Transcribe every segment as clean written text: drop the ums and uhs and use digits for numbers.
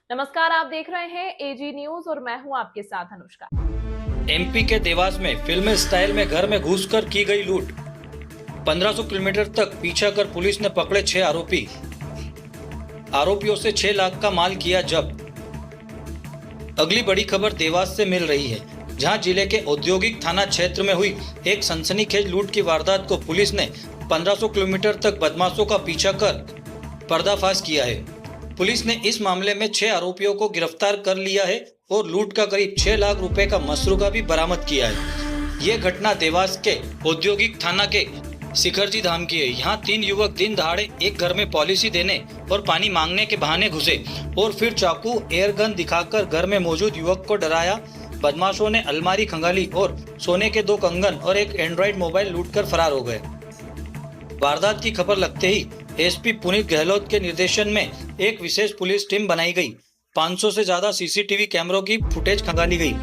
नमस्कार, आप देख रहे हैं एजी न्यूज और मैं हूं आपके साथ अनुष्का। एमपी के देवास में फिल्मी स्टाइल में घर में घुसकर की गई लूट। 1500 किलोमीटर तक पीछा कर पुलिस ने पकड़े 6 आरोपी। आरोपियों से 6 लाख का माल किया जब्त। अगली बड़ी खबर देवास से मिल रही है, जहां जिले के औद्योगिक थाना क्षेत्र में हुई एक सनसनीखेज लूट की वारदात को पुलिस ने 1500 किलोमीटर तक बदमाशों का पीछा कर पर्दाफाश किया है। पुलिस ने इस मामले में 6 आरोपियों को गिरफ्तार कर लिया है और लूट का करीब 6 लाख रुपए का मसरूका भी बरामद किया है। ये घटना देवास के औद्योगिक थाना के शिखरजी धाम की है। यहाँ 3 युवक दिन दहाड़े एक घर में पॉलिसी देने और पानी मांगने के बहाने घुसे और फिर चाकू एयर गन दिखाकर घर में मौजूद युवक को डराया। बदमाशों ने अलमारी खंगाली और सोने के 2 कंगन और एक एंड्रॉइड मोबाइल लूटकर फरार हो गए। वारदात की खबर लगते ही एसपी पुनीत गहलोत के निर्देशन में एक विशेष पुलिस टीम बनाई गई। 500 से ज्यादा सीसीटीवी कैमरों की फुटेज खंगाली गई।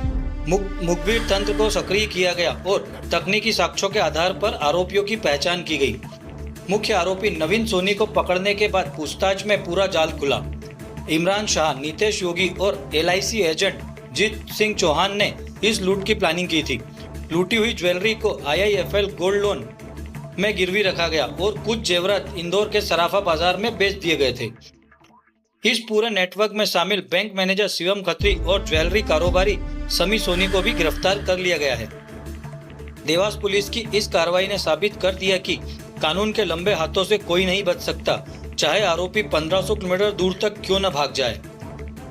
मुखबिर तंत्र को सक्रिय किया गया और तकनीकी साक्ष्यों के आधार पर आरोपियों की पहचान की गई। मुख्य आरोपी नवीन सोनी को पकड़ने के बाद पूछताछ में पूरा जाल खुला। इमरान शाह, नीतेश योगी और LIC एजेंट जीत सिंह चौहान ने इस लूट की प्लानिंग की थी। लूटी हुई ज्वेलरी को IIFL गोल्ड लोन में गिरवी रखा गया और कुछ जेवरात इंदौर के सराफा बाजार में बेच दिए गए थे। इस पूरे नेटवर्क में शामिल बैंक मैनेजर शिवम खत्री और ज्वेलरी कारोबारी समी सोनी को भी गिरफ्तार कर लिया गया है। देवास पुलिस की इस कार्रवाई ने साबित कर दिया कि कानून के लंबे हाथों से कोई नहीं बच सकता, चाहे आरोपी 1500 किलोमीटर दूर तक क्यों न भाग जाए।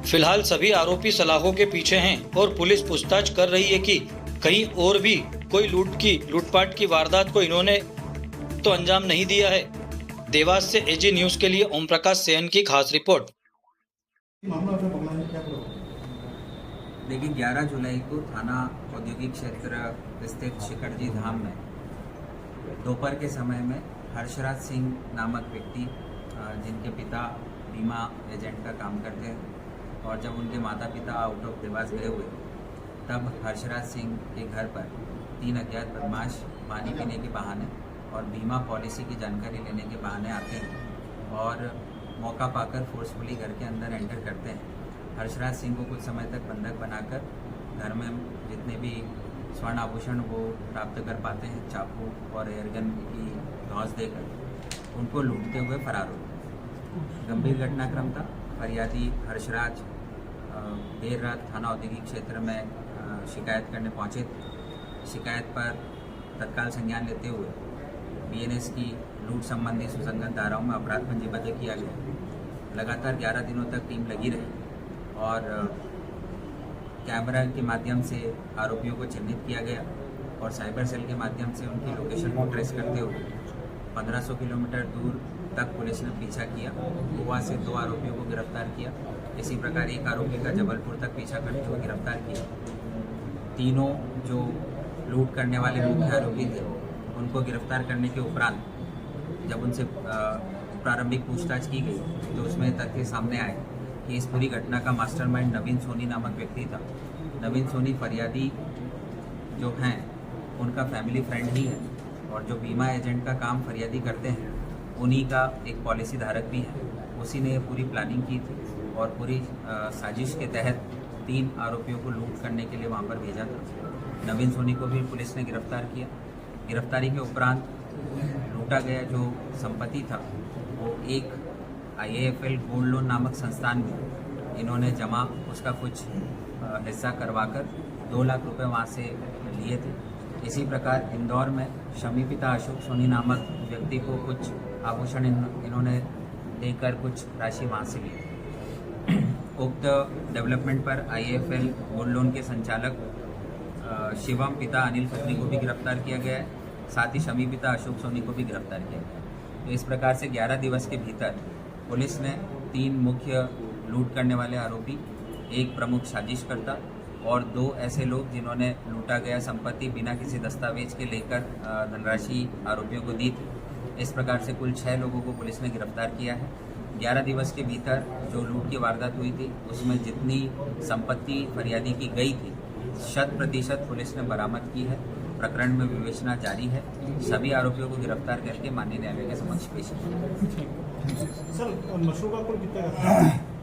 फिलहाल सभी आरोपी सलाखों के पीछे हैं और पुलिस पूछताछ कर रही है कि कहीं और भी कोई लूटपाट की वारदात को इन्होंने तो अंजाम नहीं दिया है। देवास से एजी न्यूज के लिए ओम प्रकाश सेन की खास रिपोर्ट। देखिए, 11 जुलाई को थाना औद्योगिक क्षेत्र स्थित शिखरजी धाम में दोपहर के समय में हर्षराज सिंह नामक व्यक्ति, जिनके पिता बीमा एजेंट का काम करते हैं, और जब उनके माता पिता आउट ऑफ देवास गए हुए तब हर्षराज सिंह के घर पर 3 अज्ञात बदमाश पानी पीने के बहाने और बीमा पॉलिसी की जानकारी लेने के बहाने आते हैं और मौका पाकर फोर्सफुली घर के अंदर एंटर करते हैं। हर्षराज सिंह को कुछ समय तक बंधक बनाकर घर में जितने भी स्वर्ण आभूषण वो प्राप्त कर पाते हैं, चाकू और एयरगन की धौंस देकर उनको लूटते हुए फरार हो। गंभीर घटनाक्रम था। फरियादी हर्षराज देर रात थाना औद्योगिक क्षेत्र में शिकायत करने पहुंचे। शिकायत पर तत्काल संज्ञान लेते हुए BNS की लूट संबंधी सुसंगत धाराओं में अपराध पंजीबद्ध किया गया। लगातार 11 दिनों तक टीम लगी रही और कैमरा के माध्यम से आरोपियों को चिन्हित किया गया और साइबर सेल के माध्यम से उनकी लोकेशन को ट्रेस करते हुए 1500 किलोमीटर दूर तक पुलिस ने पीछा किया। गोवा से 2 आरोपियों को गिरफ्तार किया। इसी प्रकार एक आरोपी का जबलपुर तक पीछा करते हुए गिरफ्तार किया। तीनों जो लूट करने वाले मुख्य आरोपी थे उनको गिरफ्तार करने के उपरांत जब उनसे प्रारंभिक पूछताछ की गई तो उसमें तथ्य सामने आए कि इस पूरी घटना का मास्टरमाइंड नवीन सोनी नामक व्यक्ति था। नवीन सोनी फरियादी जो हैं उनका फैमिली फ्रेंड ही है और जो बीमा एजेंट का काम फरियादी करते हैं उन्हीं का एक पॉलिसी धारक भी है। उसी ने पूरी प्लानिंग की थी और पूरी साजिश के तहत 3 आरोपियों को लूट करने के लिए वहाँ पर भेजा था। नवीन सोनी को भी पुलिस ने गिरफ्तार किया। गिरफ्तारी के उपरांत लूटा गया जो संपत्ति था वो एक IIFL गोल्ड लोन नामक संस्थान में इन्होंने जमा उसका कुछ हिस्सा करवाकर 2 लाख रुपए वहाँ से लिए थे। इसी प्रकार इंदौर में शमी पिता अशोक सोनी नामक व्यक्ति को कुछ आभूषण इन्होंने देकर कुछ राशि वहाँ से ली। उक्त डेवलपमेंट पर IIFL गोल्ड लोन के संचालक शिवम पिता अनिल खत्री को भी गिरफ्तार किया गया है। साथ ही शमी पिता अशोक सोनी को भी गिरफ्तार किया गया है। तो इस प्रकार से 11 दिवस के भीतर पुलिस ने 3 मुख्य लूट करने वाले आरोपी, एक प्रमुख साजिशकर्ता और 2 ऐसे लोग जिन्होंने लूटा गया संपत्ति बिना किसी दस्तावेज के लेकर धनराशि आरोपियों को दी थी। इस प्रकार से कुल 6 लोगों को पुलिस ने गिरफ्तार किया है। 11 दिवस के भीतर जो लूट की वारदात हुई थी उसमें जितनी संपत्ति फरियादी की गई थी 100% पुलिस ने बरामद की है। प्रकरण में विवेचना जारी है। सभी आरोपियों को गिरफ्तार करके माननीय न्यायालय के समक्ष पेश किया। सर, मशरूका कुल कितना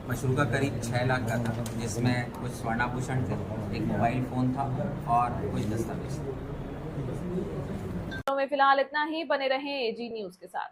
मशरूका करीब 6 लाख का था, जिसमें कुछ स्वर्णाभूषण थे, एक मोबाइल फ़ोन था और कुछ दस्तावेज थे। में फिलहाल इतना ही, बने रहें एजी न्यूज के साथ।